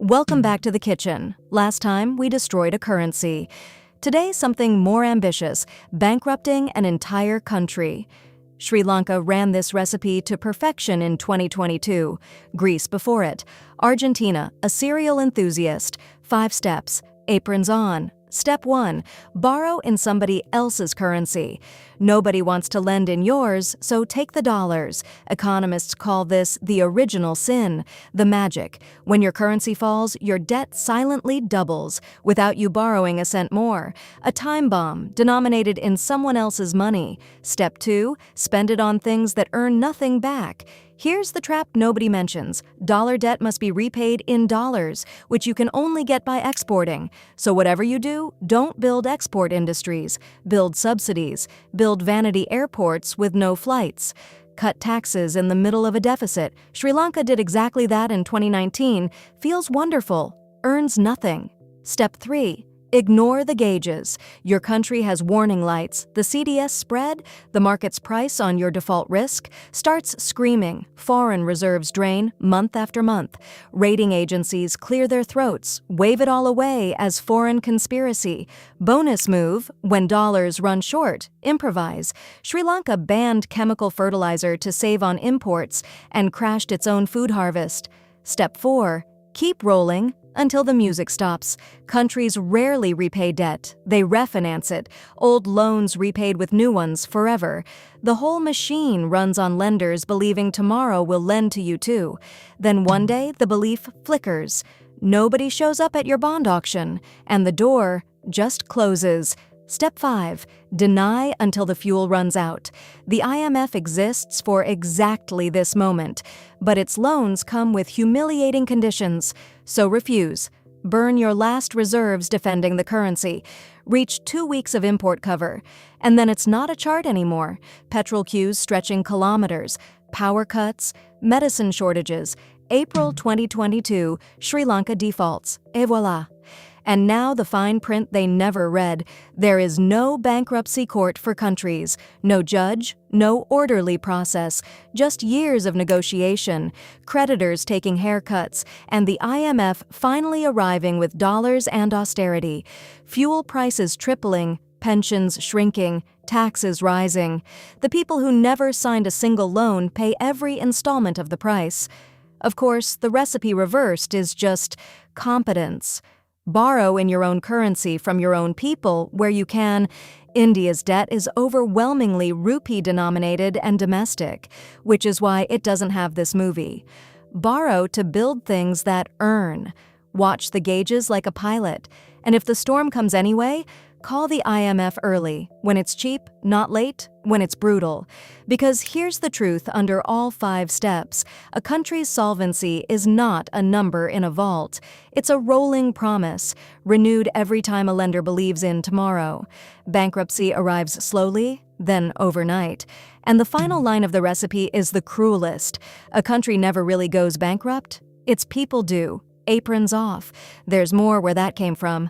Welcome back to the kitchen. Last time, we destroyed a currency. Today, something more ambitious, bankrupting an entire country. Sri Lanka ran this recipe to perfection in 2022. Greece before it. Argentina, a cereal enthusiast. 5 steps. Aprons on. Step 1. Borrow in somebody else's currency. Nobody wants to lend in yours, so take the dollars. Economists call this the original sin, the magic. When your currency falls, your debt silently doubles, without you borrowing a cent more. A time bomb, denominated in someone else's money. Step 2. Spend it on things that earn nothing back. Here's the trap nobody mentions. Dollar debt must be repaid in dollars, which you can only get by exporting. So whatever you do, don't build export industries. Build subsidies. Build vanity airports with no flights. Cut taxes in the middle of a deficit. Sri Lanka did exactly that in 2019. Feels wonderful. Earns nothing. Step 3. Ignore the gauges. Your country has warning lights. The CDS spread, the market's price on your default risk, starts screaming. Foreign reserves drain month after month. Rating agencies clear their throats, wave it all away as foreign conspiracy. Bonus move, when dollars run short, improvise. Sri Lanka banned chemical fertilizer to save on imports and crashed its own food harvest. Step 4. Keep rolling until the music stops. Countries rarely repay debt. They refinance it. Old loans repaid with new ones forever. The whole machine runs on lenders believing tomorrow will lend to you too. Then one day, the belief flickers. Nobody shows up at your bond auction, and the door just closes. Step 5. Deny until the fuel runs out. The IMF exists for exactly this moment, but its loans come with humiliating conditions, so refuse. Burn your last reserves defending the currency. Reach 2 weeks of import cover, and then it's not a chart anymore. Petrol queues stretching kilometers, power cuts, medicine shortages. April 2022, Sri Lanka defaults. Et voila. And now the fine print they never read. There is no bankruptcy court for countries, no judge, no orderly process, just years of negotiation, creditors taking haircuts, and the IMF finally arriving with dollars and austerity. Fuel prices tripling, pensions shrinking, taxes rising. The people who never signed a single loan pay every installment of the price. Of course, the recipe reversed is just competence. Borrow in your own currency from your own people where you can. India's debt is overwhelmingly rupee-denominated and domestic, which is why it doesn't have this movie. Borrow to build things that earn. Watch the gauges like a pilot. And if the storm comes anyway, call the IMF early, when it's cheap, not late, when it's brutal. Because here's the truth under all 5 steps. A country's solvency is not a number in a vault. It's a rolling promise, renewed every time a lender believes in tomorrow. Bankruptcy arrives slowly, then overnight. And the final line of the recipe is the cruelest. A country never really goes bankrupt. Its people do. Aprons off. There's more where that came from.